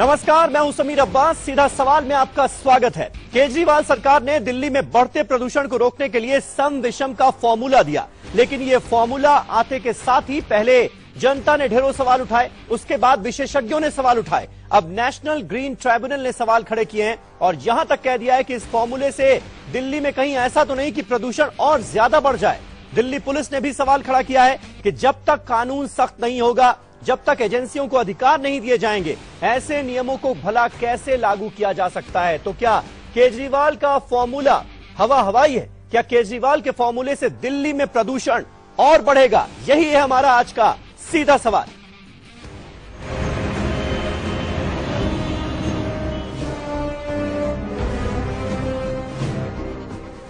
नमस्कार, मैं हूं समीर अब्बास। सीधा सवाल में आपका स्वागत है। केजरीवाल सरकार ने दिल्ली में बढ़ते प्रदूषण को रोकने के लिए सम विषम का फॉर्मूला दिया, लेकिन ये फॉर्मूला आते के साथ ही पहले जनता ने ढेरों सवाल उठाए, उसके बाद विशेषज्ञों ने सवाल उठाए, अब नेशनल ग्रीन ट्राइब्यूनल ने सवाल खड़े किए हैं और यहां तक कह दिया है कि इस फॉर्मूले से दिल्ली में कहीं ऐसा तो नहीं कि प्रदूषण और ज्यादा बढ़ जाए। दिल्ली पुलिस ने भी सवाल खड़ा किया है कि जब तक कानून सख्त नहीं होगा, जब तक एजेंसियों को अधिकार नहीं दिए जाएंगे, ऐसे नियमों को भला कैसे लागू किया जा सकता है। तो क्या केजरीवाल का फॉर्मूला हवाई है? क्या केजरीवाल के फॉर्मूले से दिल्ली में प्रदूषण और बढ़ेगा? यही है हमारा आज का सीधा सवाल।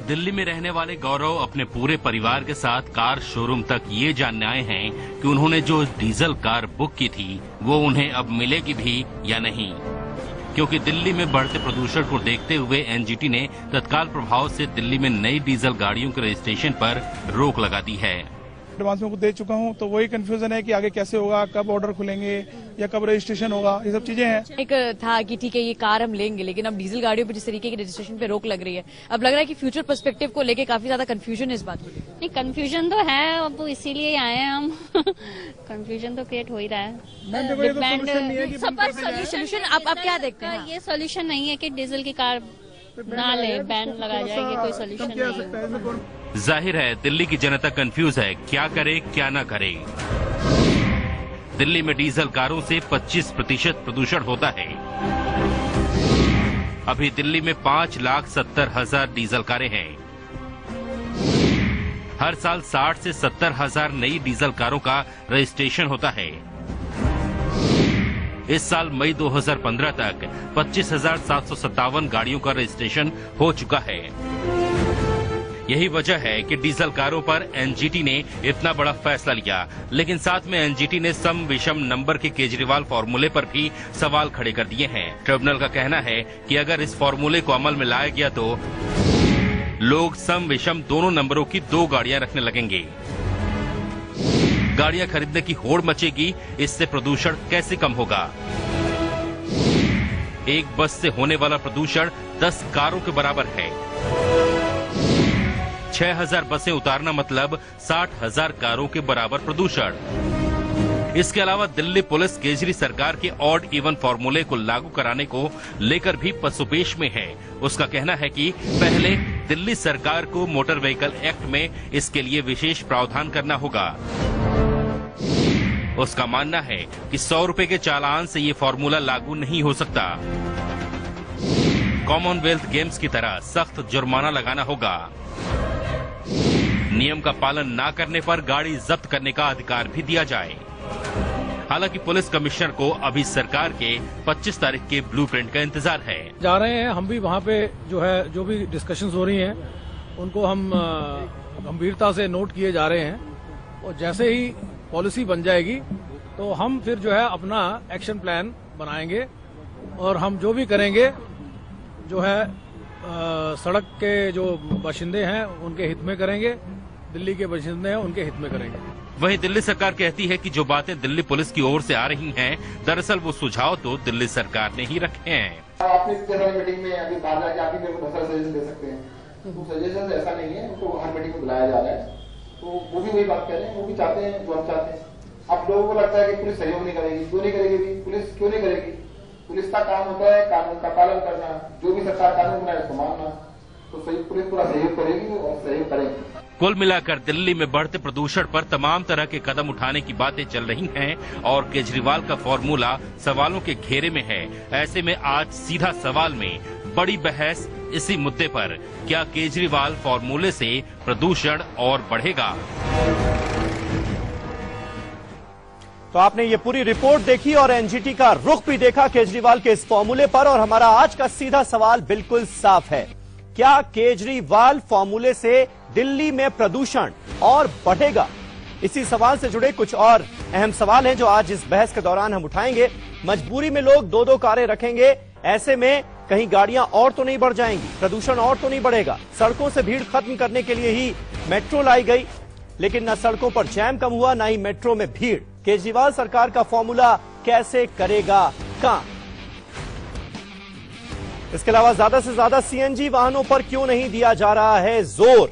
दिल्ली में रहने वाले गौरव अपने पूरे परिवार के साथ कार शोरूम तक ये जानने आए हैं कि उन्होंने जो डीजल कार बुक की थी वो उन्हें अब मिलेगी भी या नहीं, क्योंकि दिल्ली में बढ़ते प्रदूषण को देखते हुए एनजीटी ने तत्काल प्रभाव से दिल्ली में नई डीजल गाड़ियों के रजिस्ट्रेशन पर रोक लगा दी है। एडवांस में दे चुका हूं, तो वही कंफ्यूजन है कि आगे कैसे होगा, कब ऑर्डर खुलेंगे या कब रजिस्ट्रेशन होगा, ये सब चीजें हैं। एक था कि ठीक है ये कार हम लेंगे, लेकिन अब डीजल गाड़ियों पर जिस तरीके की रजिस्ट्रेशन पे रोक लग रही है, अब लग रहा है कि फ्यूचर पर्सपेक्टिव को लेके काफी ज्यादा कंफ्यूजन है इस बात को। नहीं, कंफ्यूजन तो है, अब इसीलिए आए हैं हम। कंफ्यूजन तो क्रिएट हो ही रहा है। सोल्यूशन आप क्या देखते हैं? ये सोल्यूशन नहीं है कि डीजल की कार ना ले, बैन लगाया जाएगी, कोई सोल्यूशन नहीं है। जाहिर है दिल्ली की जनता कंफ्यूज है, क्या करे क्या ना करे। दिल्ली में डीजल कारों से 25% प्रदूषण होता है। अभी दिल्ली में 5,70,000 डीजल कारें हैं। हर साल 60 से 70,000 नई डीजल कारों का रजिस्ट्रेशन होता है। इस साल मई 2015 तक 25,757 गाड़ियों का रजिस्ट्रेशन हो चुका है। यही वजह है कि डीजल कारों पर एनजीटी ने इतना बड़ा फैसला लिया, लेकिन साथ में एनजीटी ने सम विषम नंबर के केजरीवाल फॉर्मूले पर भी सवाल खड़े कर दिए हैं। ट्रिब्यूनल का कहना है कि अगर इस फॉर्मूले को अमल में लाया गया तो लोग सम विषम दोनों नंबरों की 2 गाड़ियां रखने लगेंगे। गाड़ियां खरीदने की होड़ मचेगी, इससे प्रदूषण कैसे कम होगा? एक बस से होने वाला प्रदूषण 10 कारों के बराबर है। 6,000 बसें उतारना मतलब 60,000 कारों के बराबर प्रदूषण। इसके अलावा दिल्ली पुलिस केजरी सरकार के ऑड इवन फॉर्मूले को लागू कराने को लेकर भी पसोपेश में है। उसका कहना है कि पहले दिल्ली सरकार को मोटर व्हीकल एक्ट में इसके लिए विशेष प्रावधान करना होगा। उसका मानना है कि 100 रुपए के चालान से ये फॉर्मूला लागू नहीं हो सकता। कॉमनवेल्थ गेम्स की तरह सख्त जुर्माना लगाना होगा। नियम का पालन न करने पर गाड़ी जब्त करने का अधिकार भी दिया जाए। हालांकि पुलिस कमिश्नर को अभी सरकार के 25 तारीख के ब्लूप्रिंट का इंतजार है। जा रहे हैं हम भी वहाँ पे, जो भी डिस्कशंस हो रही हैं उनको हम गंभीरता से नोट किए जा रहे हैं और जैसे ही पॉलिसी बन जाएगी तो हम फिर जो है अपना एक्शन प्लान बनाएंगे और हम जो भी करेंगे जो है सड़क के जो बाशिंदे हैं उनके हित में करेंगे, दिल्ली के बाशिंदे हैं उनके हित में करेंगे। वहीं दिल्ली सरकार कहती है कि जो बातें दिल्ली पुलिस की ओर से आ रही हैं, दरअसल वो सुझाव तो दिल्ली सरकार ने ही रखे हैं। आपने जनरल मीटिंग में अभी बाहर जाके आप ही मेरे को बहुत सारे सजेशन दे सकते हैं, तो सजेशन ऐसा नहीं है, उनको हर मीटिंग में बुलाया जा रहा है, तो वो भी वही बात कह रहे हैं, वो भी चाहते हैं जो हम चाहते हैं। अब लोगों को लगता है कि पुलिस सहयोग नहीं करेगी, क्यों नहीं करेगी? पुलिस क्यों नहीं करेगी? पुलिस का काम होता है कानून का पालन करना, जो भी सरकार कानून बनाए उसको मानना, तो सही पुलिस पूरा सहयोग करेगी और सहयोग करेगी। कुल मिलाकर दिल्ली में बढ़ते प्रदूषण पर तमाम तरह के कदम उठाने की बातें चल रही हैं और केजरीवाल का फॉर्मूला सवालों के घेरे में है। ऐसे में आज सीधा सवाल में बड़ी बहस इसी मुद्दे पर, क्या केजरीवाल फॉर्मूले से प्रदूषण और बढ़ेगा? तो आपने ये पूरी रिपोर्ट देखी और एनजीटी का रुख भी देखा केजरीवाल के इस फॉर्मूले पर, और हमारा आज का सीधा सवाल बिल्कुल साफ है, क्या केजरीवाल फॉर्मूले से दिल्ली में प्रदूषण और बढ़ेगा? इसी सवाल से जुड़े कुछ और अहम सवाल हैं जो आज इस बहस के दौरान हम उठाएंगे। मजबूरी में लोग 2-2 कारें रखेंगे, ऐसे में कहीं गाड़ियां और तो नहीं बढ़ जाएंगी, प्रदूषण और तो नहीं बढ़ेगा? सड़कों से भीड़ खत्म करने के लिए ही मेट्रो लाई गई, लेकिन न सड़कों पर जैम कम हुआ, न ही मेट्रो में भीड़। केजरीवाल सरकार का फॉर्मूला कैसे करेगा काम? इसके अलावा ज्यादा से ज्यादा सीएनजी वाहनों पर क्यों नहीं दिया जा रहा है जोर?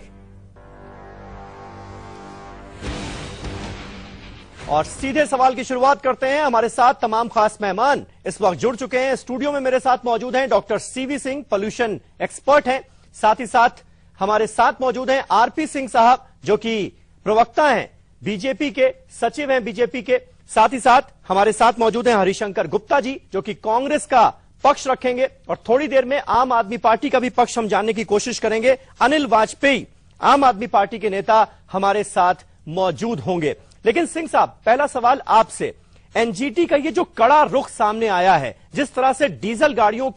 और सीधे सवाल की शुरुआत करते हैं। हमारे साथ तमाम खास मेहमान इस वक्त जुड़ चुके हैं। स्टूडियो में मेरे साथ मौजूद हैं doctor CV Singh, pollution expert हैं। साथ ही साथ हमारे साथ मौजूद हैं आरपी सिंह साहब, जो कि प्रवक्ता हैं बीजेपी के, सचिव हैं बीजेपी के। साथ ही साथ हमारे साथ मौजूद हैं हरिशंकर गुप्ता जी, जो कि कांग्रेस का पक्ष रखेंगे। और थोड़ी देर में आम आदमी पार्टी का भी पक्ष हम जानने की कोशिश करेंगे। अनिल वाजपेयी, आम आदमी पार्टी के नेता, हमारे साथ मौजूद होंगे। लेकिन सिंह साहब, पहला सवाल आपसे। एनजीटी का ये जो कड़ा रुख सामने आया है, जिस तरह से डीजल गाड़ियों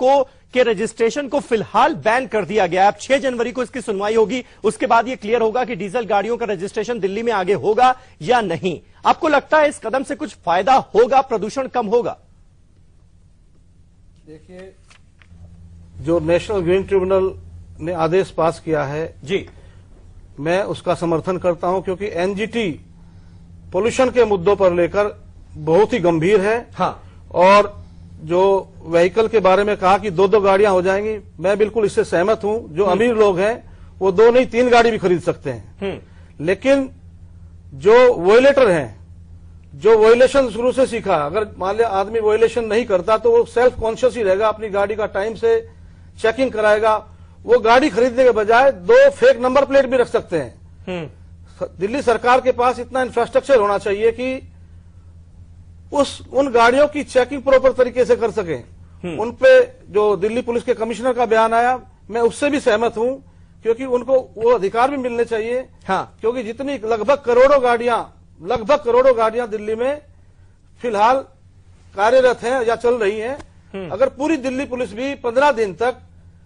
के रजिस्ट्रेशन को फिलहाल बैन कर दिया गया है, अब 6 जनवरी को इसकी सुनवाई होगी, उसके बाद ये क्लियर होगा कि डीजल गाड़ियों का रजिस्ट्रेशन दिल्ली में आगे होगा या नहीं। आपको लगता है इस कदम से कुछ फायदा होगा, प्रदूषण कम होगा? देखिए, जो नेशनल ग्रीन ट्रिब्यूनल ने आदेश पास किया है जी, मैं उसका समर्थन करता हूं, क्योंकि एनजीटी पोल्यूशन के मुद्दों पर लेकर बहुत ही गंभीर है। हाँ। और जो व्हीकल के बारे में कहा कि 2-2 गाड़ियां हो जाएंगी, मैं बिल्कुल इससे सहमत हूं। जो अमीर लोग हैं वो 2 नहीं 3 गाड़ी भी खरीद सकते हैं। लेकिन जो वोयलेटर हैं, जो वोयलेशन शुरू से सीखा, अगर मान लिया आदमी वोयलेशन नहीं करता तो वो सेल्फ कॉन्शियस ही रहेगा, अपनी गाड़ी का टाइम से चेकिंग कराएगा। वो गाड़ी खरीदने के बजाय 2 फेक नंबर प्लेट भी रख सकते हैं। दिल्ली सरकार के पास इतना इंफ्रास्ट्रक्चर होना चाहिए कि उन गाड़ियों की चेकिंग प्रॉपर तरीके से कर सकें। उन पे जो दिल्ली पुलिस के कमिश्नर का बयान आया, मैं उससे भी सहमत हूं, क्योंकि उनको वो अधिकार भी मिलने चाहिए। हाँ। क्योंकि जितनी लगभग करोड़ों गाड़ियां दिल्ली में फिलहाल कार्यरत हैं या चल रही हैं, अगर पूरी दिल्ली पुलिस भी 15 दिन तक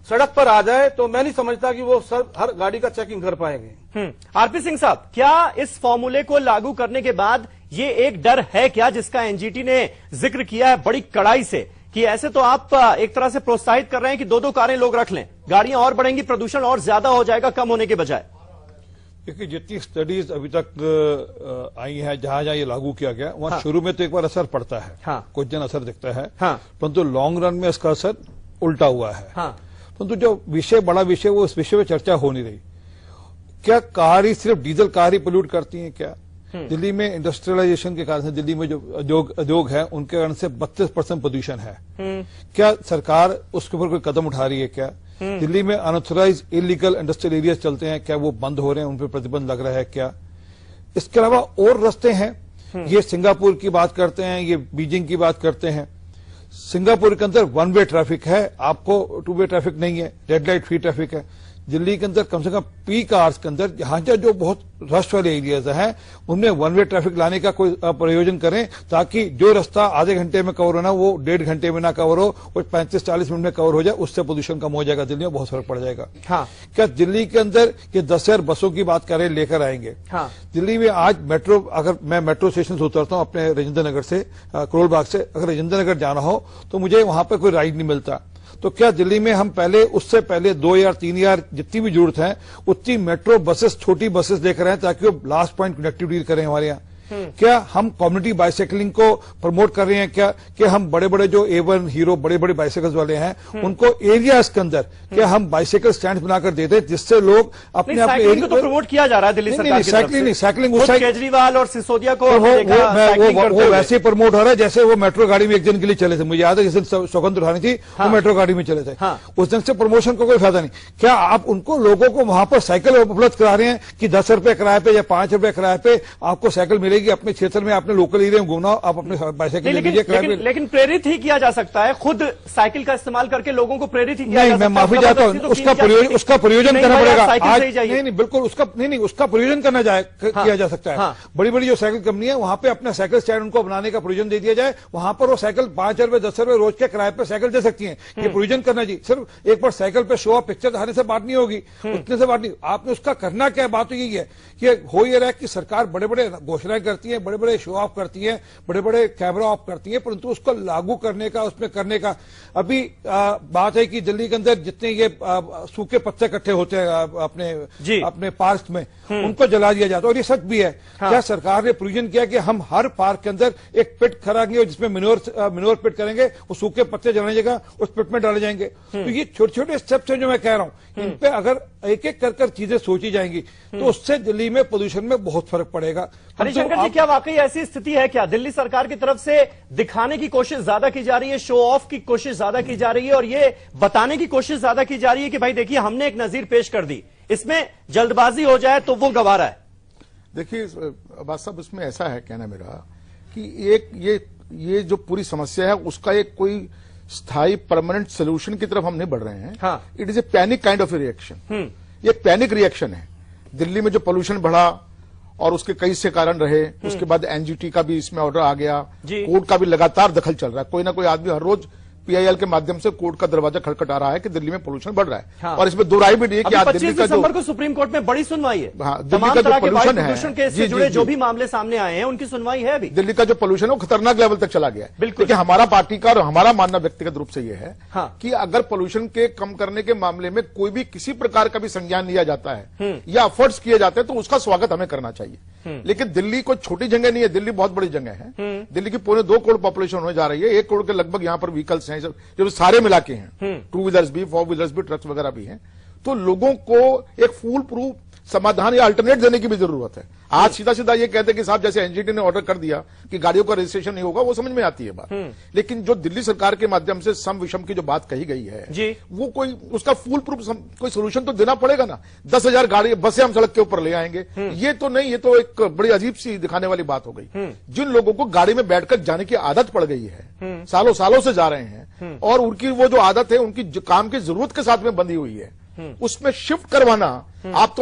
सड़क पर आ जाए तो मैं नहीं समझता कि वो हर गाड़ी का चेकिंग कर पाएंगे। आरपी सिंह साहब, क्या इस फॉर्मूले को लागू करने के बाद ये एक डर है क्या, जिसका एनजीटी ने जिक्र किया है बड़ी कड़ाई से, कि ऐसे तो आप एक तरह से प्रोत्साहित कर रहे हैं कि 2-2 कारें लोग रख लें, गाड़ियां और बढ़ेंगी, प्रदूषण और ज्यादा हो जाएगा कम होने के बजाय? देखिए, जितनी स्टडीज अभी तक आई है, जहां जहां ये लागू किया गया, वहां शुरू में तो एक बार असर पड़ता है। हाँ। कुछ दिन असर दिखता है। हाँ। परंतु लॉन्ग रन में इसका असर उल्टा हुआ है। हाँ। परंतु जो बड़ा विषय, वो इस विषय में चर्चा हो नहीं रही। क्या कार ही, सिर्फ डीजल कार ही पोल्यूट करती हैं क्या? दिल्ली में इंडस्ट्रियलाइजेशन के कारण से, दिल्ली में जो उद्योग है उनके कारण से 32% प्रदूषण है। क्या सरकार उसके ऊपर कोई कदम उठा रही है क्या? दिल्ली में अनऑथराइज इलीगल इंडस्ट्रियल एरियाज चलते हैं, क्या वो बंद हो रहे हैं, उन पर प्रतिबंध लग रहा है क्या? इसके अलावा और रास्ते हैं। ये सिंगापुर की बात करते हैं, ये बीजिंग की बात करते हैं। सिंगापुर के अंदर 1 वे ट्रैफिक है, आपको 2 वे ट्रैफिक नहीं है, रेड लाइट फ्री ट्रैफिक है। दिल्ली के अंदर कम से कम पीक आवर्स के अंदर, जहां जो बहुत रश वाले एरियाज हैं, उनमें 1 वे ट्रैफिक लाने का कोई प्रयोजन करें, ताकि जो रास्ता आधे घंटे में कवर होना वो 1.5 घंटे में ना कवर हो, वो 35-40 मिनट में कवर हो जाए। उससे प्रदूषण कम हो जाएगा, दिल्ली में बहुत फर्क पड़ जाएगा। हाँ। क्या दिल्ली के अंदर ये 10,000 बसों की बात कर रहे हैं, लेकर आएंगे? हाँ। दिल्ली में आज मेट्रो, अगर मैं मेट्रो स्टेशन से उतरता हूं अपने राजेंद्र नगर से, करोल बाग से, अगर राजेंद्र नगर जाना हो तो मुझे वहां पर कोई राइड नहीं मिलता। तो क्या दिल्ली में हम उससे पहले 2 या 3 या जितनी भी जरूरत है उतनी मेट्रो बसेस, छोटी बसेस लेकर आए, ताकि वो लास्ट पॉइंट कनेक्टिविटी करें हमारे यहाँ? क्या हम कम्युनिटी बाइसाइकिलिंग को प्रमोट कर रहे हैं क्या? कि हम बड़े बड़े जो A1 हीरो बड़े बड़े बाइसाइकिल्स वाले हैं, उनको एरियाज के अंदर क्या हम बाइसाइकिल स्टैंड बनाकर दे दें, जिससे लोग अपने साइकिलिंग को तो प्रमोट किया जा रहा है दिल्ली सरकार की तरफ से। साइकिलिंग केजरीवाल और सिसोदिया को वो वैसे प्रमोट हो रहा है जैसे वो मेट्रो गाड़ी में एक दिन के लिए चले थे। मुझे याद है जिस दिन सौगंध उठानी थी, वो मेट्रो गाड़ी में चले थे। उस दिन से प्रमोशन को कोई फायदा नहीं। क्या आप उनको, लोगों को वहां पर साइकिल उपलब्ध करा रहे हैं कि 10 रुपए किराए पे या 5 रुपए किराए पे आपको साइकिल मिलेगी? अपने क्षेत्र में, अपने लोकल एरिया में घूमना, आप अपने बाइसाइकिल ले लीजिए। लेकिन प्रेरित ही किया जा सकता है, खुद साइकिल का इस्तेमाल करके लोगों को प्रेरित ही किया जा सकता है। मैं माफी चाहता हूं, उसका प्रयोजन करना पड़ेगा आज। नहीं, बिल्कुल उसका प्रयोजन किया जा सकता है। बड़ी बड़ी जो साइकिल कंपनी है, वहां पे अपना साइकिल स्टैंड उनको बनाने का प्रयोजन दे दिया जाए। वहां पर वो साइकिल 5 रुपए 10 रुपए रोज के किराए पर साइकिल दे सकती है। ये प्रयोजन करना चाहिए। सिर्फ एक बार साइकिल पे शो ऑफ पिक्चर दिखाने से बात नहीं होगी, उतने से बात नहीं। आपने उसका करना क्या? बात तो यही है कि हो ये रहा है कि सरकार बड़े बड़े घोषणाएं करती हैं, बड़े बड़े शो ऑफ करती हैं, बड़े बड़े कैमरा ऑफ करती हैं, परंतु उसको लागू करने का, उसमें करने का अभी बात है कि दिल्ली के अंदर जितने ये सूखे पत्ते इकट्ठे होते हैं अपने पार्क में, उनको जला दिया जाता है। और ये सच भी है। क्या सरकार ने प्रोविजन किया कि हम हर पार्क के अंदर एक पिट खराएंगे जिसमें मिनोर पिट करेंगे, वो सूखे पत्ते जलाने जगह उस पिट में डाले जाएंगे। तो ये छोटे छोटे स्टेप्स हैं जो मैं कह रहा हूं, इन पे अगर एक एक कर चीजें सोची जाएंगी तो उससे दिल्ली में पोल्यूशन में बहुत फर्क पड़ेगा। हरिशंकर जी, क्या वाकई ऐसी स्थिति है? क्या दिल्ली सरकार की तरफ से दिखाने की कोशिश ज्यादा की जा रही है, शो ऑफ की कोशिश ज्यादा की जा रही है और ये बताने की कोशिश ज्यादा की जा रही है कि भाई देखिए हमने एक नजीर पेश कर दी, इसमें जल्दबाजी हो जाए तो वो गवारा है? देखिए बात साहब, इसमें ऐसा है कहना मेरा कि एक ये जो पूरी समस्या है उसका एक कोई स्थायी परमानेंट सोल्यूशन की तरफ हम नहीं बढ़ रहे हैं। It is a panic kind of A reaction. ये पैनिक रिएक्शन है। दिल्ली में जो पोल्यूशन बढ़ा और उसके कई से कारण रहे, उसके बाद एनजीटी का भी इसमें ऑर्डर आ गया, कोर्ट का भी लगातार दखल चल रहा है। कोई ना कोई आदमी हर रोज पीआईएल के माध्यम से कोर्ट का दरवाजा खटखटा रहा है कि दिल्ली में पोल्यूशन बढ़ रहा है। और इसमें दो राय भी नहीं है कि आज दिल्ली का दिसंबर को सुप्रीम कोर्ट में बड़ी सुनवाई है। दिल्ली का जो पोल्यूशन है, से जुड़े जो भी मामले सामने आए हैं उनकी सुनवाई है अभी। दिल्ली का जो पोल्यूशन है वो खतरनाक लेवल तक चला गया है। बिल्कुल। हमारा पार्टी का और हमारा मानना व्यक्तिगत रूप से ये है कि अगर पोल्यूशन के कम करने के मामले में कोई भी किसी प्रकार का भी संज्ञान लिया जाता है या एफर्ट्स किए जाते हैं तो उसका स्वागत हमें करना चाहिए। लेकिन दिल्ली कोई छोटी जगह नहीं है, दिल्ली बहुत बड़ी जगह है। दिल्ली की 2.25 करोड़ पॉपुलेशन होने जा रही है। 1 करोड़ के लगभग यहाँ पर व्हीकल्स हैं, जो सारे मिला के हैं, 2 व्हीलर्स भी, 4 व्हीलर्स भी, ट्रक्स वगैरह भी हैं। तो लोगों को एक फूल प्रूफ समाधान या अल्टरनेट देने की भी जरूरत है। आज सीधा सीधा ये कहते हैं कि साहब जैसे एनजीटी ने ऑर्डर कर दिया कि गाड़ियों का रजिस्ट्रेशन नहीं होगा, वो समझ में आती है बात। लेकिन जो दिल्ली सरकार के माध्यम से सम विषम की जो बात कही गई है वो कोई उसका फूल प्रूफ कोई सोल्यूशन तो देना पड़ेगा ना। 10,000 गाड़ी बसें हम सड़क के ऊपर ले आएंगे, ये तो नहीं। ये तो एक बड़ी अजीब सी दिखाने वाली बात हो गई। जिन लोगों को गाड़ी में बैठकर जाने की आदत पड़ गई है, सालों सालों से जा रहे हैं, और उनकी वो जो आदत है उनकी काम की जरूरत के साथ में बंधी हुई है, उसमें शिफ्ट करवाना। आप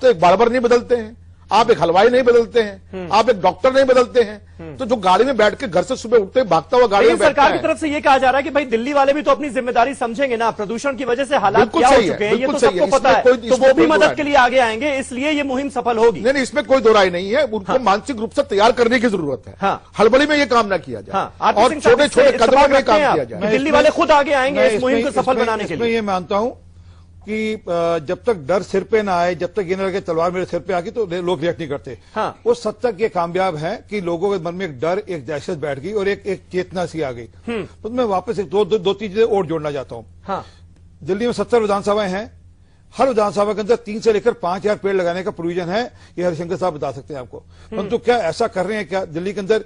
तो एक बार्बर नहीं बदलते हैं, आप एक हलवाई नहीं बदलते हैं, आप एक डॉक्टर नहीं बदलते हैं। तो जो गाड़ी में बैठ के घर से सुबह उठते भागता हुआ गाड़ी में सरकार की तरफ से ये कहा जा रहा है कि भाई दिल्ली वाले भी तो अपनी जिम्मेदारी समझेंगे ना। प्रदूषण की वजह से हालात क्या हो चुके हैं ये तो सबको पता है, तो वो भी मदद के लिए आगे आएंगे, इसलिए ये मुहिम सफल होगी। नहीं, इसमें कोई दो राय नहीं है। उनको मानसिक रूप से तैयार करने की जरूरत है। हड़बड़ी में ये काम ना किया जाए और छोटे छोटे कदमों में काम किया जाए। दिल्ली वाले खुद आगे आएंगे इस मुहिम को सफल बनाने के लिए। ये मानता हूं कि जब तक डर सिर पे ना आए, जब तक ये ना लगे तलवार मेरे सिर पे आ गई तो लोग रिएक्ट नहीं करते। वो सद तक ये कामयाब है कि लोगों के मन में एक डर, एक दहशत बैठ गई और एक चेतना सी आ गई। तो मैं वापस एक दो तीन चीजें और जोड़ना चाहता हूं। दिल्ली में 70 विधानसभाएं हैं। हर विधानसभा के अंदर 3 से लेकर 5,000 पेड़ लगाने का प्रोविजन है। ये हरिशंकर साहब बता सकते हैं आपको। परंतु क्या ऐसा कर रहे हैं क्या दिल्ली के अंदर?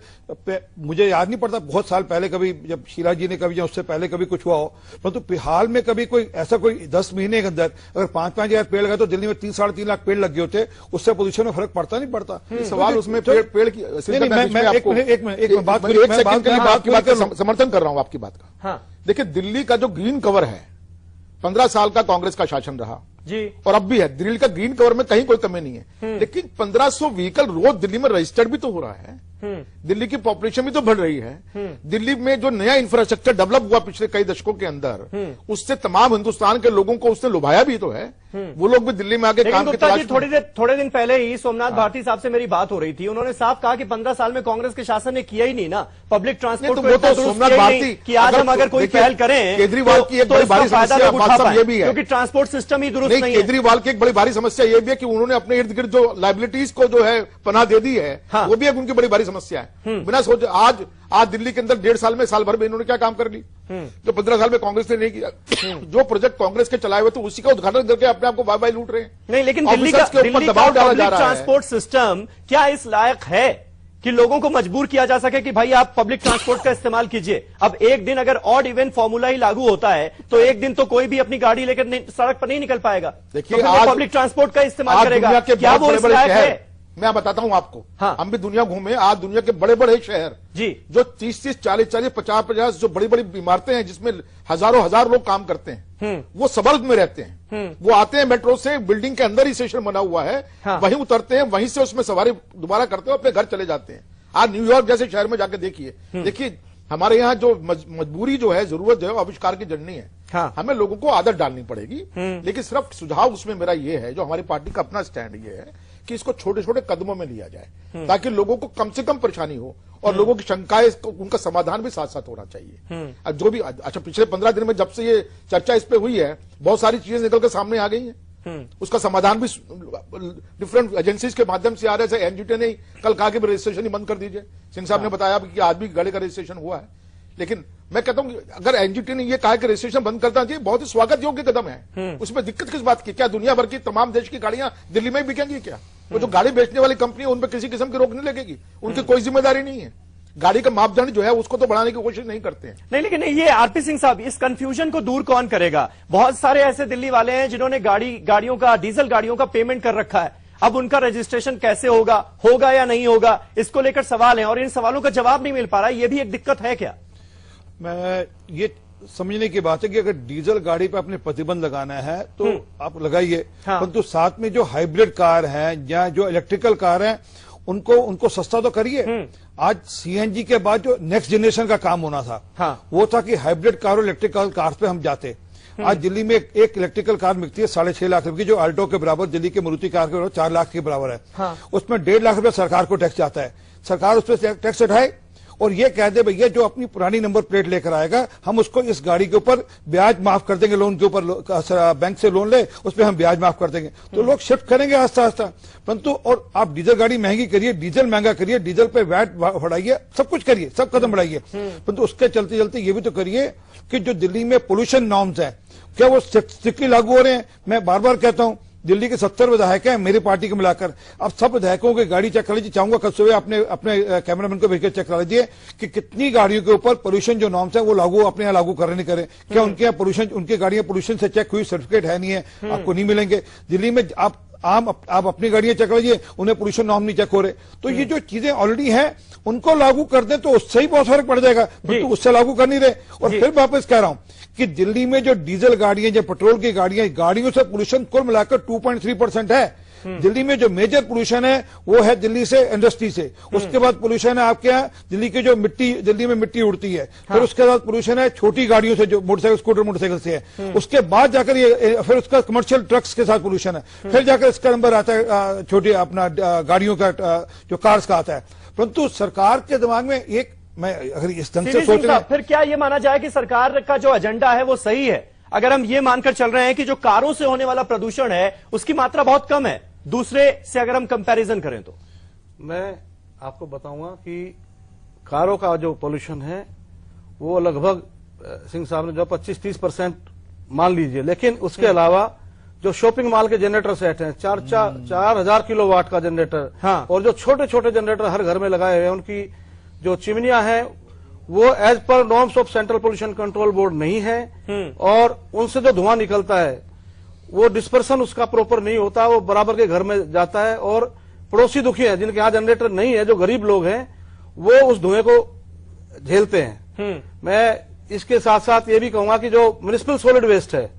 मुझे याद नहीं पड़ता बहुत साल पहले कभी जब शीला जी ने कभी या उससे पहले कभी कुछ हुआ हो, परंतु हाल में कभी कोई ऐसा कोई 10 महीने के अंदर अगर 5,000 पेड़ लगाए तो दिल्ली में 3-3.5 लाख पेड़ लग गए होते, उससे पोल्यूशन में फर्क पड़ता नहीं पड़ता? सवाल उसमें पेड़ की समर्थन कर रहा हूं आपकी बात का। देखिए, दिल्ली का जो ग्रीन कवर है, 15 साल का कांग्रेस का शासन रहा और अब भी है। दिल्ली का ग्रीन कवर में कहीं कोई कमी नहीं है। लेकिन 1500 व्हीकल रोज दिल्ली में रजिस्टर्ड भी तो हो रहा है। दिल्ली की पॉपुलेशन भी तो बढ़ रही है। दिल्ली में जो नया इंफ्रास्ट्रक्चर डेवलप हुआ पिछले कई दशकों के अंदर, उससे तमाम हिंदुस्तान के लोगों को उसने लुभाया भी तो है। वो लोग भी दिल्ली में आके काम की तलाश। थोड़े दिन पहले ही सोमनाथ भारती साहब से मेरी बात हो रही थी। उन्होंने साफ कहा कि 15 साल में कांग्रेस के शासन ने किया ही नहीं ना पब्लिक ट्रांसपोर्ट को। तो सोमनाथ भारती कि आज हम अगर कोई पहल करें, केजरीवाल की एक बड़ी भारी समस्या ये भी है क्योंकि ट्रांसपोर्ट सिस्टम ही दुरुस्त नहीं है। केजरीवाल की एक बड़ी भारी समस्या ये भी है कि उन्होंने अपने इर्द गिर्द जो लाइबिलिटीज को जो है पनाह दे दी है, वो भी एक उनकी बड़ी भारी समस्या है। बिना सोचे आज दिल्ली के अंदर 1.5 साल में, साल भर में इन्होंने क्या काम कर ली जो 15 साल में कांग्रेस ने नहीं किया। जो प्रोजेक्ट कांग्रेस के चलाए हुए तो उसी का उद्घाटन करके अपने आप को बाय लूट रहे हैं। नहीं, लेकिन दिल्ली का पब्लिक ट्रांसपोर्ट सिस्टम क्या इस लायक है कि लोगों को मजबूर किया जा सके कि भाई आप पब्लिक ट्रांसपोर्ट का इस्तेमाल कीजिए? अब एक दिन अगर ऑड इवन फॉर्मूला ही लागू होता है तो एक दिन तो कोई भी अपनी गाड़ी लेकर सड़क पर नहीं निकल पाएगा। देखिए, तो पब्लिक ट्रांसपोर्ट का इस्तेमाल करेगा, क्या वो इस लायक है? मैं बताता हूं आपको। हम भी दुनिया घूमे। आज दुनिया के बड़े बड़े शहर जो 30-30, 40-40, 50-50 जो बड़ी बड़ी इमारतें हैं जिसमें हजार लोग काम करते हैं, वो सबर्ब में रहते हैं। वो आते हैं मेट्रो से, बिल्डिंग के अंदर ही स्टेशन बना हुआ है, वहीं उतरते हैं, वहीं से उसमें सवारी दोबारा करते हैं, अपने घर चले जाते हैं। आज न्यूयॉर्क जैसे शहर में जाकर देखिए हमारे यहाँ जो मजबूरी जो है, जरूरत जो है, आविष्कार की जननी है। हमें लोगों को आदत डालनी पड़ेगी। लेकिन सिर्फ सुझाव उसमें मेरा ये है, जो हमारी पार्टी का अपना स्टैंड ये है कि इसको छोटे छोटे कदमों में लिया जाए ताकि लोगों को कम से कम परेशानी हो और लोगों की शंकाएं, उनका समाधान भी साथ साथ होना चाहिए। अब जो भी अच्छा पिछले 15 दिन में जब से ये चर्चा इस पे हुई है, बहुत सारी चीजें निकल कर सामने आ गई हैं। उसका समाधान भी डिफरेंट एजेंसीज के माध्यम से आ रहा है। एनजीटी ने कल कहा कि रजिस्ट्रेशन ही बंद कर दीजिए। सिंह साहब ने बताया कि आज भी गाड़ी का रजिस्ट्रेशन हुआ है, लेकिन मैं कहता हूं अगर एनजीटी ने यह कहा कि रजिस्ट्रेशन बंद करना चाहिए, बहुत ही स्वागत योग्य कदम है। उसमें दिक्कत किस बात की? क्या दुनिया भर की तमाम देश की गाड़ियां दिल्ली में बिकेंगी क्या? वो जो गाड़ी बेचने वाली कंपनी है उन पर किसी किस्म की रोक नहीं लगेगी, उनकी कोई जिम्मेदारी नहीं है। गाड़ी का मापदंड जो है उसको तो बढ़ाने की कोशिश नहीं करते हैं। नहीं, लेकिन ये आरपी सिंह साहब, इस कंफ्यूजन को दूर कौन करेगा? बहुत सारे ऐसे दिल्ली वाले हैं जिन्होंने गाड़ियों का, डीजल गाड़ियों का पेमेंट कर रखा है। अब उनका रजिस्ट्रेशन कैसे होगा या नहीं होगा, इसको लेकर सवाल है और इन सवालों का जवाब नहीं मिल पा रहा है। ये भी एक दिक्कत है क्या? मैं ये समझने की बात है कि अगर डीजल गाड़ी पे आपने प्रतिबंध लगाना है तो आप लगाइए, परंतु साथ में जो हाइब्रिड कार है या जो इलेक्ट्रिकल कार है उनको सस्ता तो करिए। आज सीएनजी के बाद जो नेक्स्ट जनरेशन का काम होना था वो था कि हाइब्रिड कार और इलेक्ट्रिकल कार पे हम जाते। आज दिल्ली में एक इलेक्ट्रिकल कार मिलती है 6.5 लाख रुपए की, जो अल्टो के बराबर, दिल्ली के मारुति कार के बराबर 4 लाख के बराबर है। उसमें 1.5 लाख रुपए सरकार को टैक्स जाता है। सरकार उस पर टैक्स उठाए और ये कह दे भैया जो अपनी पुरानी नंबर प्लेट लेकर आएगा हम उसको इस गाड़ी के ऊपर ब्याज माफ कर देंगे, लोन के ऊपर बैंक से लोन ले उस पर हम ब्याज माफ कर देंगे, तो लोग शिफ्ट करेंगे आस्ता आस्ता। परंतु और आप डीजल गाड़ी महंगी करिए, डीजल महंगा करिए, डीजल पे वैट बढ़ाइए, सब कुछ करिए, सब कदम बढ़ाइए, परंतु उसके चलते चलते ये भी तो करिए कि जो दिल्ली में पोल्यूशन नॉर्म्स हैं क्या वो स्ट्रिक्टली लागू हो रहे हैं। मैं बार बार कहता हूं दिल्ली के 70 विधायक हैं मेरी पार्टी को मिलाकर, अब सब विधायकों की गाड़ी चेक कर लीजिए। चाहूंगा कल सुबह अपने कैमरामैन को भेजकर चेक करा लीजिए कि कितनी गाड़ियों के ऊपर पोल्यूशन जो नॉर्म्स है वो लागू अपने यहाँ लागू करें नहीं करें। क्या उनके यहाँ पोल्यूशन, उनकी गाड़ियां पोल्यूशन से चेक हुई सर्टिफिकेट है नहीं है, आपको नहीं मिलेंगे। दिल्ली में आप अपनी गाड़ियां चेक लीजिए, उन्हें पोल्यूशन नॉर्म नहीं चेक हो रहे। तो ये जो चीजें ऑलरेडी हैं उनको लागू कर दें तो उससे ही बहुत फर्क पड़ जाएगा, तो उससे लागू कर नहीं रहे। और फिर वापस कह रहा हूं कि दिल्ली में जो डीजल गाड़ियां, जो पेट्रोल की गाड़ियों से पोल्यूशन कुल मिलाकर 2.3% है। दिल्ली में जो मेजर पोल्यूशन है वो है दिल्ली से, इंडस्ट्री से। उसके बाद पोल्यूशन है आपके यहाँ दिल्ली की जो दिल्ली में मिट्टी उड़ती है। फिर उसके बाद पोल्यूशन है छोटी गाड़ियों से, जो मोटरसाइकिल, स्कूटर मोटरसाइकिल से है। उसके बाद जाकर ये फिर उसका कमर्शियल ट्रक्स के साथ पोल्यूशन है। फिर जाकर इसका नंबर आता है छोटी अपना गाड़ियों का, जो कार्स का आता है। परंतु सरकार के दिमाग में एक, मैं अगर इस ढंग से सोच रहे हैं, फिर क्या ये माना जाए कि सरकार का जो एजेंडा है वो सही है? अगर हम ये मानकर चल रहे हैं कि जो कारों से होने वाला प्रदूषण है उसकी मात्रा बहुत कम है दूसरे से, अगर हम कंपैरिजन करें तो मैं आपको बताऊंगा कि कारों का जो पोल्यूशन है वो लगभग सिंह साहब ने जो 25-30% मान लीजिए, लेकिन उसके अलावा जो शॉपिंग मॉल के जनरेटर सेट हैं 4,000 किलोवाट का जनरेटर, और जो छोटे छोटे जनरेटर हर घर में लगाए हुए हैं, उनकी जो चिमनियां हैं वो as per norms of central pollution control board नहीं है, और उनसे जो धुआं निकलता है वो डिस्पर्सन उसका प्रॉपर नहीं होता, वो बराबर के घर में जाता है। और पड़ोसी दुखी हैं जिनके यहाँ जनरेटर नहीं है, जो गरीब लोग हैं, वो उस धुएं को झेलते हैं। मैं इसके साथ साथ ये भी कहूंगा कि जो म्युनिसिपल सॉलिड वेस्ट है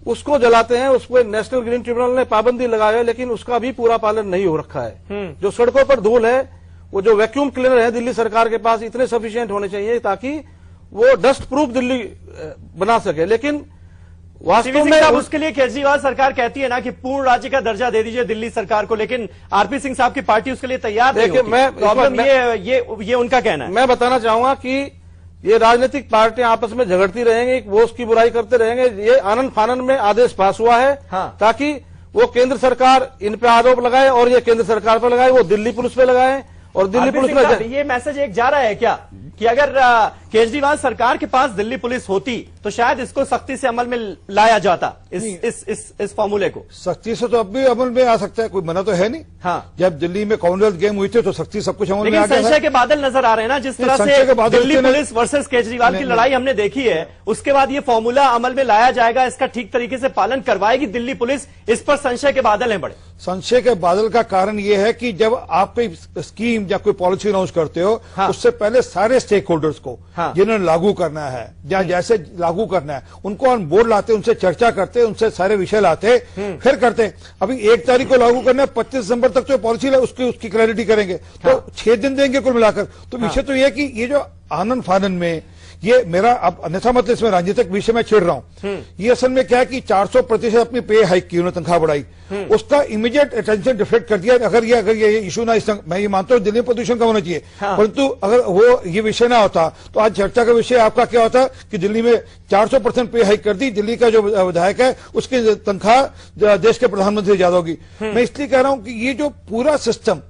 उसको जलाते हैं, उस पर नेशनल ग्रीन ट्रिब्यूनल ने पाबंदी लगाई है, लेकिन उसका भी पूरा पालन नहीं हो रखा है। जो सड़कों पर धूल है, वो जो वैक्यूम क्लीनर है दिल्ली सरकार के पास इतने सफिशिएंट होने चाहिए ताकि वो डस्ट प्रूफ दिल्ली बना सके। लेकिन वास्तव में अब उसके लिए केजरीवाल सरकार कहती है ना कि पूर्ण राज्य का दर्जा दे दीजिए दिल्ली सरकार को, लेकिन आरपी सिंह साहब की पार्टी उसके लिए तैयार नहीं होती। प्रॉब्लम ये उनका कहना है। मैं बताना चाहूंगा कि ये राजनीतिक पार्टियां आपस में झगड़ती रहेंगी, वो उसकी बुराई करते रहेंगे। ये आनंद फानन में आदेश पास हुआ है ताकि वो केंद्र सरकार इन पे आरोप लगाए और ये केंद्र सरकार पर लगाए, वो दिल्ली पुलिस पे लगाए। और दिल्ली पुलिस में ये मैसेज एक जा रहा है क्या कि अगर केजरीवाल सरकार के पास दिल्ली पुलिस होती तो शायद इसको सख्ती से अमल में लाया जाता, इस फॉर्मूले को? सख्ती से तो अब भी अमल में आ सकता है, कोई मना तो है नहीं। जब दिल्ली में कॉमनवेल्थ गेम हुई थी तो सख्ती सब कुछ अमल में आ गया। संशय के बादल नजर आ रहे हैं ना, जिस तरह से दिल्ली पुलिस वर्सेस केजरीवाल की लड़ाई हमने देखी है, उसके बाद ये फॉर्मूला अमल में लाया जाएगा, इसका ठीक तरीके से पालन करवाएगी दिल्ली पुलिस, इस पर संशय के बादल हैं बड़े। संशय के बादल का कारण यह है कि जब आप कोई स्कीम या कोई पॉलिसी अनाउंस करते हो उससे पहले सारे स्टेक होल्डर्स को जिन्होंने लागू करना है या जैसे लागू करना है उनको ऑन बोर्ड लाते, उनसे चर्चा करते, उनसे सारे विषय लाते, फिर करते। अभी 1 तारीख को लागू करना है, 25 दिसंबर तक जो पॉलिसी उसकी क्लैरिटी करेंगे, तो 6 दिन देंगे कुल मिलाकर। तो विषय तो यह है कि ये जो आनंद फानन में ये मेरा अब अन्यथा मतलब इसमें राजनीतिक विषय में छेड़ रहा हूं। ये असल में क्या है कि 400% अपनी पे हाइक की, उन्होंने तनख्वाह बढ़ाई, उसका इमीडिएट अटेंशन डिफ्लेक्ट कर दिया। अगर ये इशू ना, मैं ये मानता हूं दिल्ली में प्रदूषण कम होना चाहिए, परंतु अगर वो ये विषय ना होता तो आज चर्चा का विषय आपका क्या होता कि दिल्ली में 400% पे हाइक कर दी, दिल्ली का जो विधायक है उसकी तनख्वाह देश के प्रधानमंत्री ज्यादा होगी। मैं इसलिए कह रहा हूं कि ये जो पूरा सिस्टम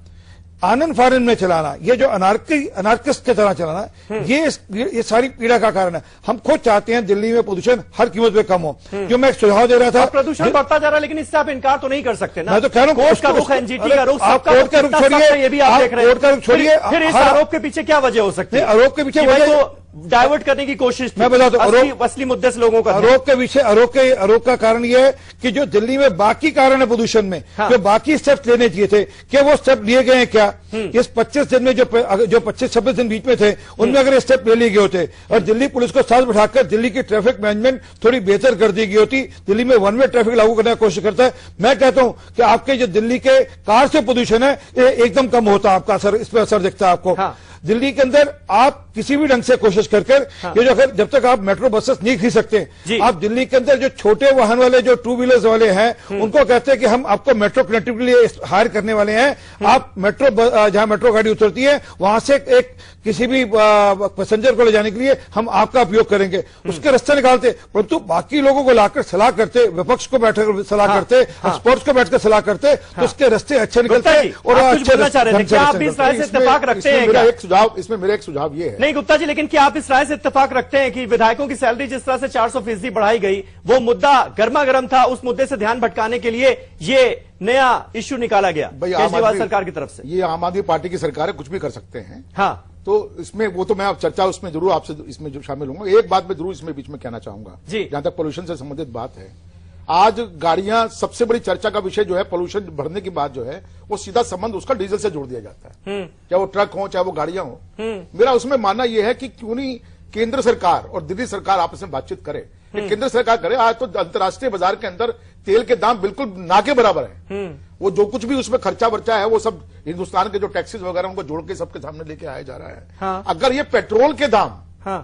आनंद फानंद में चलाना, ये जो अनार्किस्ट की तरह चलाना, ये सारी पीड़ा का कारण है। हम खुद चाहते हैं दिल्ली में प्रदूषण हर कीमत पे कम हो। जो मैं एक सुझाव दे रहा था, प्रदूषण बढ़ता जा रहा है, लेकिन इससे आप इनकार तो नहीं कर सकते ना। मैं तो कह रहा हूं कोर्ट का रुख, एनजीटी का रुख, आप कोर्ट का रुख छोड़िए, ये भी आप देख रहे हैं। कोर्ट का रुख छोड़िए, फिर इस आरोप के पीछे क्या वजह हो सकती है? आरोप के पीछे वजह डाइवर्ट करने की कोशिश थी। मैं बताता हूं, असली मुद्दे से लोगों का आरोप का कारण यह है कि जो दिल्ली में बाकी कारण है प्रदूषण में, जो बाकी स्टेप्स लेने चाहिए थे, क्या वो स्टेप लिए गए हैं? क्या इस 25 दिन में जो 25-26 दिन बीच में थे, उनमें अगर स्टेप ले लिए गए होते और दिल्ली पुलिस को साथ बिठाकर दिल्ली की ट्रैफिक मैनेजमेंट थोड़ी बेहतर कर दी गई होती, दिल्ली में वन वे ट्रैफिक लागू करने की कोशिश करता है। मैं कहता हूं कि आपके जो दिल्ली के कार से प्रदूषण है, ये एकदम कम होता, आपका असर, इस पर असर दिखता है आपको। दिल्ली के अंदर आप किसी भी ढंग से कोशिश कर ये जो अगर जब तक आप मेट्रो बसेस नहीं खरीद सकते, आप दिल्ली के अंदर जो छोटे वाहन वाले, जो टू व्हीलर्स वाले हैं, उनको कहते हैं कि हम आपको मेट्रो कनेक्टिविटी के लिए हायर करने वाले हैं। आप मेट्रो, जहां मेट्रो गाड़ी उतरती है वहां से एक किसी भी पैसेंजर को ले जाने के लिए हम आपका उपयोग करेंगे, उसके रास्ते निकालते। परंतु बाकी लोगों को लाकर सलाह करते, विपक्ष को बैठकर सलाह करते, एक्सपर्ट्स को बैठकर सलाह करते, तो उसके रास्ते अच्छे निकलते और अच्छे रखते हैं। इसमें मेरा एक सुझाव ये है, नहीं गुप्ता जी, लेकिन क्या आप इस राय से इत्तेफाक रखते हैं कि विधायकों की सैलरी जिस तरह से 400% बढ़ाई गई, वो मुद्दा गर्मा गर्म था, उस मुद्दे से ध्यान भटकाने के लिए ये नया इश्यू निकाला गया केजरीवाल सरकार की तरफ से? ये आम आदमी पार्टी की सरकार है, कुछ भी कर सकते हैं। हाँ, तो इसमें वो तो मैं अब चर्चा उसमें जरूर आपसे इसमें जो शामिल होऊंगा। एक बात मैं जरूर इसमें बीच में कहना चाहूंगा, जहां तक पोल्यूशन से संबंधित बात है। आज गाड़ियां, सबसे बड़ी चर्चा का विषय जो है पोल्यूशन बढ़ने की बात जो है, वो सीधा संबंध उसका डीजल से जोड़ दिया जाता है, चाहे वो ट्रक हो चाहे वो गाड़ियां हो। मेरा उसमें मानना यह है कि क्यों नहीं केंद्र सरकार और दिल्ली सरकार आपस में बातचीत करे। केंद्र सरकार करे, आज तो अंतर्राष्ट्रीय बाजार के अंदर तेल के दाम बिल्कुल ना के बराबर है। वो जो कुछ भी उसमें खर्चा वर्चा है, वो सब हिंदुस्तान के जो टैक्सेस वगैरह उनको जोड़ के सबके सामने लेके आया जा रहा है। हाँ। अगर ये पेट्रोल के दाम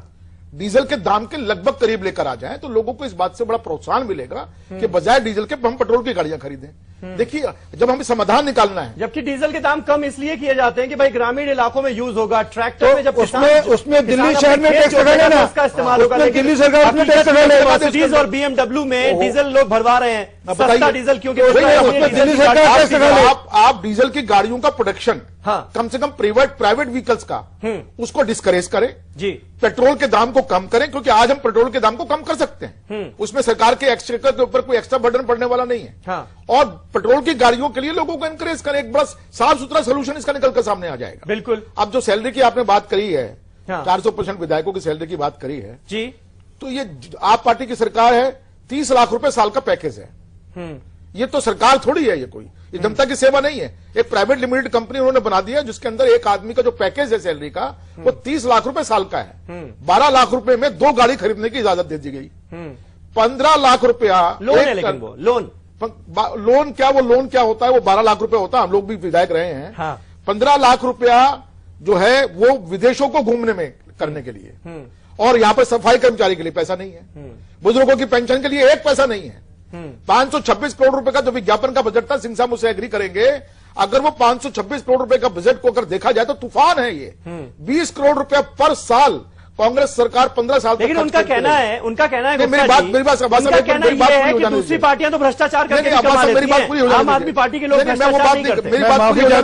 डीजल के दाम के लगभग करीब लेकर आ जाए, तो लोगों को इस बात से बड़ा प्रोत्साहन मिलेगा कि बजाय डीजल के हम पेट्रोल की गाड़ियां खरीदें। देखिए, जब हमें समाधान निकालना है, जबकि डीजल के दाम कम इसलिए किए जाते हैं कि भाई ग्रामीण इलाकों में यूज होगा, ट्रैक्टर में जब उसमें दिल्ली शहर में टैक्स लगा लेना, उसका इस्तेमाल होगा। दिल्ली सरकार उसमें टैक्स लगा लेगा। मर्सिडीज और बीएमडब्ल्यू में डीजल लोग भरवा रहे हैं, सस्ता डीजल, क्योंकि दिल्ली सरकार आप डीजल की गाड़ियों का प्रोडक्शन कम से कम प्राइवेट व्हीकल्स का उसको डिस्करेज करें जी, पेट्रोल के दाम को कम करें, क्योंकि आज हम पेट्रोल के दाम को कम कर सकते हैं। उसमें सरकार के एक्सचेकर के ऊपर कोई एक्स्ट्रा बर्डन पड़ने वाला नहीं है। और पेट्रोल की गाड़ियों के लिए लोगों को एनकरेज करें, एक बड़ा साफ सुथरा सोल्यूशन इसका निकल कर सामने आ जाएगा। बिल्कुल। अब जो सैलरी की आपने बात करी है, 400% विधायकों की सैलरी की बात करी है जी, तो ये आप पार्टी की सरकार है, 30 लाख रुपए साल का पैकेज है। ये तो सरकार थोड़ी है, ये जनता की सेवा नहीं है। एक प्राइवेट लिमिटेड कंपनी उन्होंने बना दिया, जिसके अंदर एक आदमी का जो पैकेज है सैलरी का, वो 30 लाख रुपए साल का है। 12 लाख रुपए में 2 गाड़ी खरीदने की इजाजत दे दी गई। 15 लाख रुपया लोन है, लेकिन वो लोन क्या होता है, वो 12 लाख रुपए होता है। हम लोग भी विधायक रहे हैं। 15 लाख रुपया जो है वो विदेशों को घूमने में करने के लिए, और यहां पर सफाई कर्मचारी के लिए पैसा नहीं है, बुजुर्गों की पेंशन के लिए एक पैसा नहीं है। 526 करोड़ रुपए का जो विज्ञापन का बजट था, सिंह साहब मुझसे एग्री करेंगे, अगर वो 526 करोड़ रुपए का बजट को अगर देखा जाए तो तूफान है ये। 20 करोड़ रुपया पर साल कांग्रेस सरकार 15 साल तक। लेकिन उनका कहना है मेरी बात है कि दूसरी पार्टियां तो भ्रष्टाचार करके मेरी बात पूरी हो जाए। आम आदमी पार्टी के लोग मेरी बात पूरी हो जाए,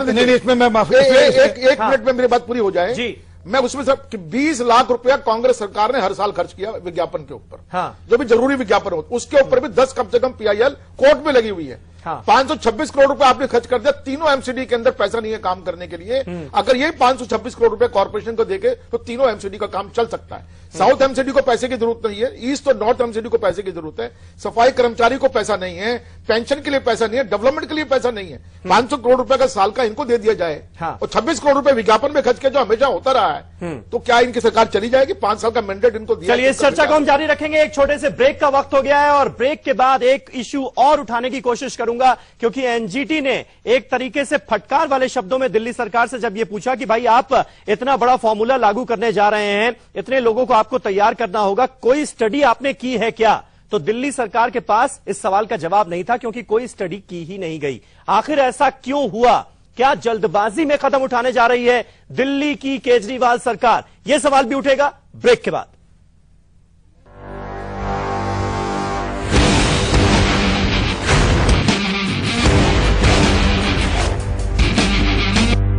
एक मिनट में मेरी बात पूरी हो जाए जी। मैं उसमें से 20 लाख रुपया कांग्रेस सरकार ने हर साल खर्च किया विज्ञापन के ऊपर, जो भी जरूरी विज्ञापन हो, उसके ऊपर भी 10 कम से कम PIL कोर्ट में लगी हुई है। 526 करोड़ रुपए आपने खर्च कर दिया, तीनों MCD के अंदर पैसा नहीं है काम करने के लिए। अगर यही 526 करोड़ रुपए कॉर्पोरेशन को देके तो तीनों MCD का काम चल सकता है। साउथ MCD को पैसे की जरूरत नहीं है, ईस्ट और नॉर्थ MCD को पैसे की जरूरत है, सफाई कर्मचारी को पैसा नहीं है, पेंशन के लिए पैसा नहीं है, डेवलपमेंट के लिए पैसा नहीं है। 500 करोड़ रुपए का साल का इनको दे दिया जाए और 26 करोड़ रुपए विज्ञापन में खर्च के जो हमेशा होता रहा है, तो क्या इनकी सरकार चली जाएगी? 5 साल का मैंडेट इनको दिया। चलिए इस चर्चा को हम जारी रखेंगे। एक छोटे से ब्रेक का वक्त हो गया है और ब्रेक के बाद एक इश्यू और उठाने की कोशिश करूंगा, क्योंकि एनजीटी ने एक तरीके से फटकार वाले शब्दों में दिल्ली सरकार से जब यह पूछा कि भाई आप इतना बड़ा फॉर्मूला लागू करने जा रहे हैं, इतने लोगों को आपको तैयार करना होगा, कोई स्टडी आपने की है क्या? तो दिल्ली सरकार के पास इस सवाल का जवाब नहीं था, क्योंकि कोई स्टडी की ही नहीं गई। आखिर ऐसा क्यों हुआ? क्या जल्दबाजी में कदम उठाने जा रही है दिल्ली की केजरीवाल सरकार? यह सवाल भी उठेगा ब्रेक के बाद।